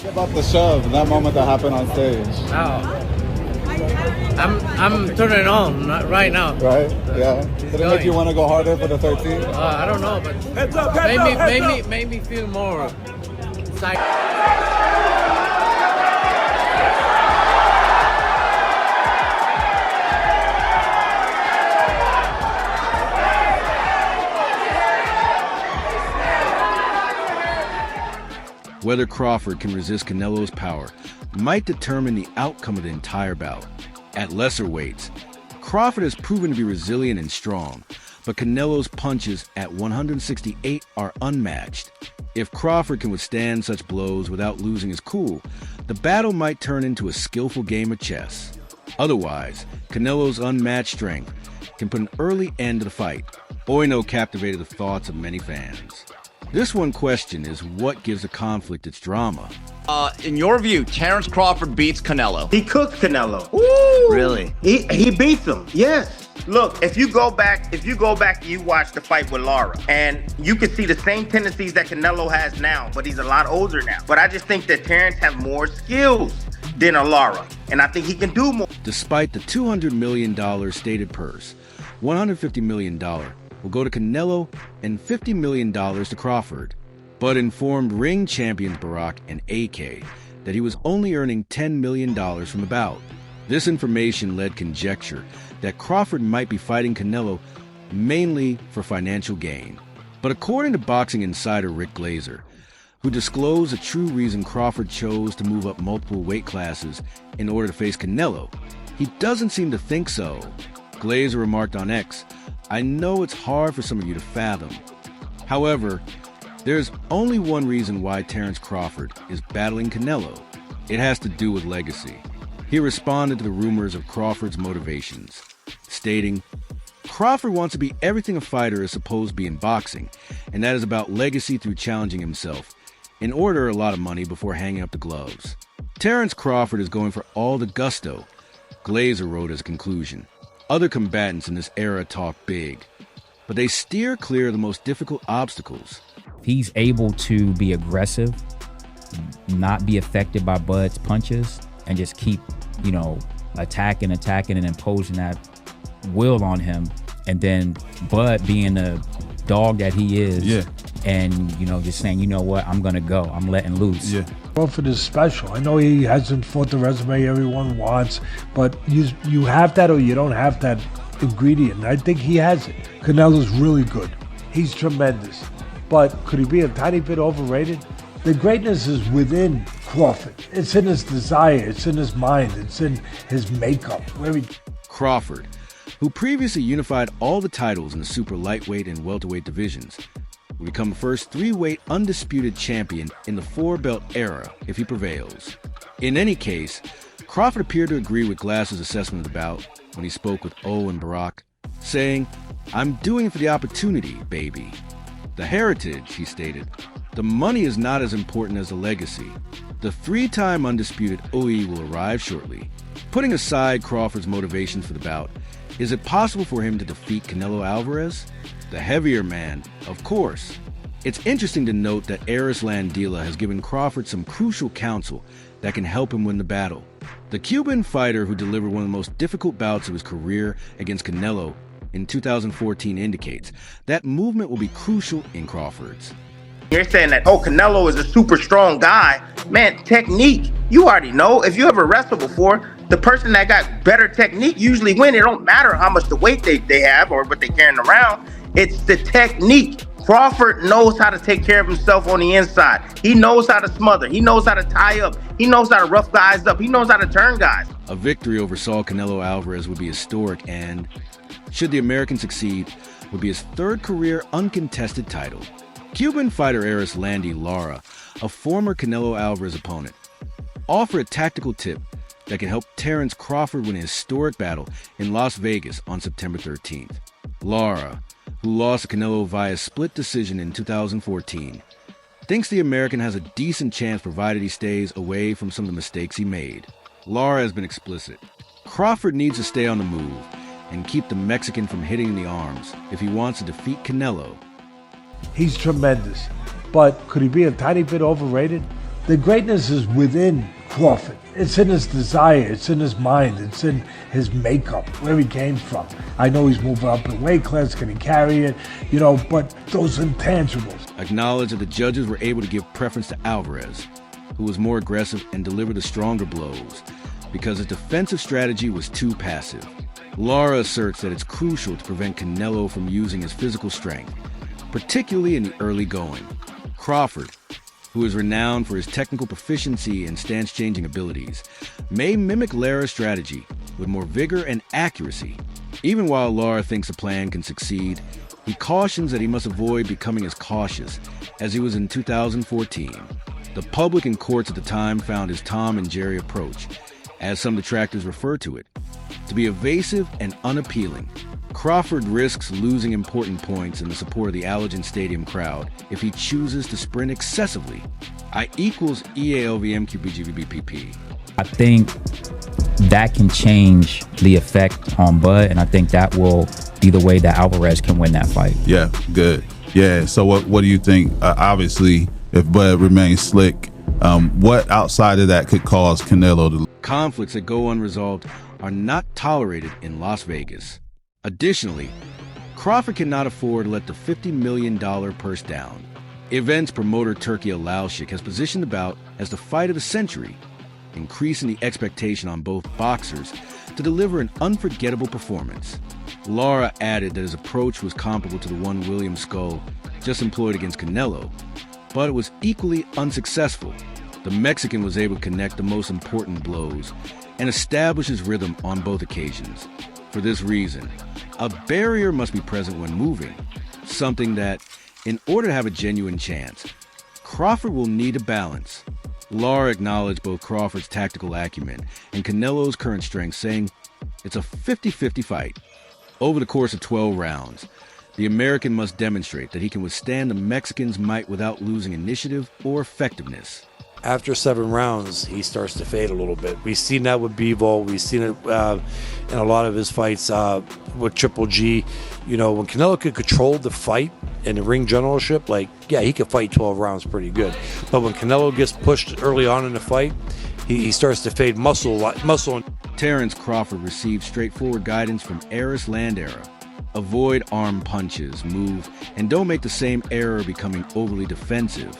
About the shove, that moment that happened on stage. Oh. I'm turning it on right now. Right? Yeah. Did it make you want to go harder for the 13? I don't know, but made me feel more psyched. Whether Crawford can resist Canelo's power might determine the outcome of the entire bout. At lesser weights, Crawford has proven to be resilient and strong, but Canelo's punches at 168 are unmatched. If Crawford can withstand such blows without losing his cool, the battle might turn into a skillful game of chess. Otherwise, Canelo's unmatched strength can put an early end to the fight. Oino captivated the thoughts of many fans. This one question is what gives a conflict its drama. In your view, Terence Crawford beats Canelo. He cooked Canelo. Woo! Really? He beats him. Yes. Look, if you go back and you watch the fight with Lara, and you can see the same tendencies that Canelo has now, but he's a lot older now. But I just think that Terence has more skills than a Lara, and I think he can do more. Despite the $200 million stated purse, $150 million will go to Canelo and $50 million to Crawford. But informed ring champions Barack and AK that he was only earning $10 million from the bout. This information led conjecture that Crawford might be fighting Canelo mainly for financial gain. But according to boxing insider Rick Glazer, who disclosed the true reason Crawford chose to move up multiple weight classes in order to face Canelo, he doesn't seem to think so. Glazer remarked on X, "I know it's hard for some of you to fathom. However, there's only one reason why Terence Crawford is battling Canelo. It has to do with legacy." He responded to the rumors of Crawford's motivations, stating, "Crawford wants to be everything a fighter is supposed to be in boxing, and that is about legacy through challenging himself, in order to earn a lot of money before hanging up the gloves. Terence Crawford is going for all the gusto," Glazer wrote as a conclusion. Other combatants in this era talk big, but they steer clear of the most difficult obstacles. He's able to be aggressive, not be affected by Bud's punches, and just keep, attacking and imposing that will on him. And then Bud being the dog that he is, and, just saying, you know what, I'm going to go. I'm letting loose. Yeah. Crawford is special. I know he hasn't fought the resume everyone wants, but you have that or you don't have that ingredient. I think he has it. Canelo's really good. He's tremendous. But could he be a tiny bit overrated? The greatness is within Crawford. It's in his desire. It's in his mind. It's in his makeup. Crawford, who previously unified all the titles in the super lightweight and welterweight divisions, will become the first three-weight undisputed champion in the four-belt era if he prevails. In any case, Crawford appeared to agree with Glass's assessment of the bout when he spoke with O and Barack, saying, "I'm doing it for the opportunity, baby. The heritage," he stated. "The money is not as important as the legacy. The three-time undisputed OE will arrive shortly." Putting aside Crawford's motivations for the bout, is it possible for him to defeat Canelo Alvarez? The heavier man, of course. It's interesting to note that Aris Landila has given Crawford some crucial counsel that can help him win the battle. The Cuban fighter who delivered one of the most difficult bouts of his career against Canelo in 2014 indicates that movement will be crucial in Crawford's. You're saying that, Canelo is a super strong guy. Man, technique. You already know. If you ever wrestled before, the person that got better technique usually win. It don't matter how much the weight they have or what they're carrying around. It's the technique. Crawford knows how to take care of himself on the inside. He knows how to smother. He knows how to tie up. He knows how to rough guys up. He knows how to turn guys. A victory over Saul Canelo Alvarez would be historic and, should the American succeed, would be his third career uncontested title. Cuban fighter Aris Landy Lara, a former Canelo Alvarez opponent, offered a tactical tip that can help Terence Crawford win a historic battle in Las Vegas on September 13th. Lara, who lost to Canelo via split decision in 2014, thinks the American has a decent chance provided he stays away from some of the mistakes he made. Lara has been explicit. Crawford needs to stay on the move and keep the Mexican from hitting in the arms if he wants to defeat Canelo. He's tremendous. But could he be a tiny bit overrated? The greatness is within Crawford. It's in his desire, it's in his mind, it's in his makeup, where he came from. I know he's moving up in weight class, can he carry it, but those intangibles. Acknowledge that the judges were able to give preference to Alvarez, who was more aggressive and delivered the stronger blows, because his defensive strategy was too passive. Lara asserts that it's crucial to prevent Canelo from using his physical strength, particularly in the early going. Crawford, who is renowned for his technical proficiency and stance-changing abilities, may mimic Lara's strategy with more vigor and accuracy. Even while Lara thinks the plan can succeed, he cautions that he must avoid becoming as cautious as he was in 2014. The public and courts at the time found his Tom and Jerry approach, as some detractors refer to it, to be evasive and unappealing. Crawford risks losing important points in the support of the Allegiant Stadium crowd if he chooses to sprint excessively. I equals EALVMQPGVBPP. I think that can change the effect on Bud, and I think that will be the way that Alvarez can win that fight. Yeah, good. Yeah, so what do you think? Obviously, if Bud remains slick, what outside of that could cause Canelo to... Conflicts that go unresolved are not tolerated in Las Vegas. Additionally, Crawford cannot afford to let the $50 million purse down. Events promoter Turki Alalshik has positioned the bout as the fight of the century, increasing the expectation on both boxers to deliver an unforgettable performance. Lara added that his approach was comparable to the one William Skull just employed against Canelo, but it was equally unsuccessful. The Mexican was able to connect the most important blows and establish his rhythm on both occasions. For this reason, a barrier must be present when moving, something that, in order to have a genuine chance, Crawford will need a balance. Lara acknowledged both Crawford's tactical acumen and Canelo's current strength, saying it's a 50-50 fight. Over the course of 12 rounds, the American must demonstrate that he can withstand the Mexican's might without losing initiative or effectiveness. After 7 rounds, he starts to fade a little bit. We've seen that with Bivol. We've seen it in a lot of his fights with Triple G. When Canelo could control the fight and the ring generalship, he could fight 12 rounds pretty good. But when Canelo gets pushed early on in the fight, he starts to fade muscle. Terence Crawford received straightforward guidance from Eris Landera. Avoid arm punches, move, and don't make the same error becoming overly defensive.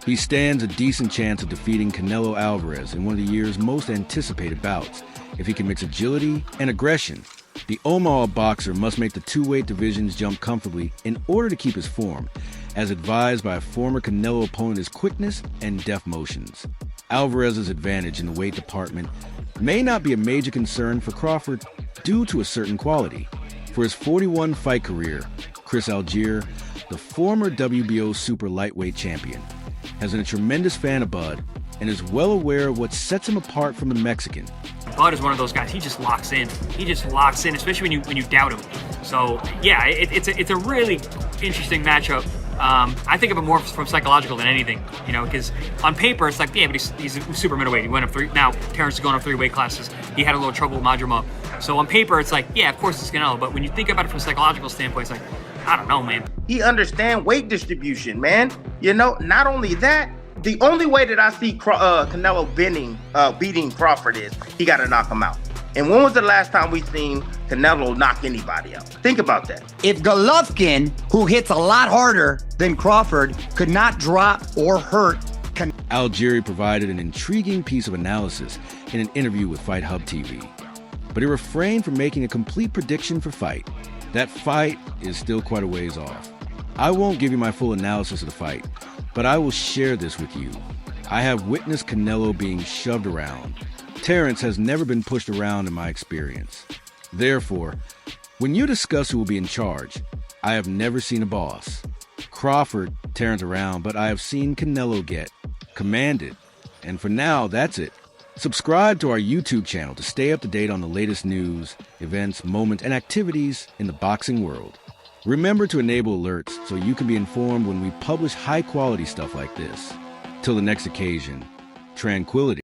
He stands a decent chance of defeating Canelo Alvarez in one of the year's most anticipated bouts if he can mix agility and aggression. The Omaha boxer must make the two-weight divisions jump comfortably in order to keep his form, as advised by a former Canelo opponent his quickness and deft motions. Alvarez's advantage in the weight department may not be a major concern for Crawford due to a certain quality. For his 41-fight career, Chris Algier, the former WBO super lightweight champion, has been a tremendous fan of Bud and is well aware of what sets him apart from the Mexican. Bud is one of those guys. He just locks in. Especially when you doubt him. So yeah, it's a really interesting matchup. I think of it more from psychological than anything, because on paper it's like, yeah, but he's super middleweight. He went up 3. Now Terence is going up 3 weight classes. He had a little trouble with Majima. So on paper it's like, yeah, of course it's Canelo. But when you think about it from a psychological standpoint, it's like, I don't know, man. He understands weight distribution, man. Not only that, the only way that I see Canelo beating Crawford is he got to knock him out. And when was the last time we seen Canelo knock anybody out? Think about that. If Golovkin, who hits a lot harder than Crawford, could not drop or hurt Algieri provided an intriguing piece of analysis in an interview with Fight Hub TV. But he refrained from making a complete prediction for fight. That fight is still quite a ways off. I won't give you my full analysis of the fight, but I will share this with you. I have witnessed Canelo being shoved around. Terence has never been pushed around in my experience. Therefore, when you discuss who will be in charge, I have never seen a boss. Crawford Terence around, but I have seen Canelo get commanded. And for now, that's it. Subscribe to our YouTube channel to stay up to date on the latest news, events, moments, and activities in the boxing world. Remember to enable alerts so you can be informed when we publish high-quality stuff like this. Till the next occasion, tranquility.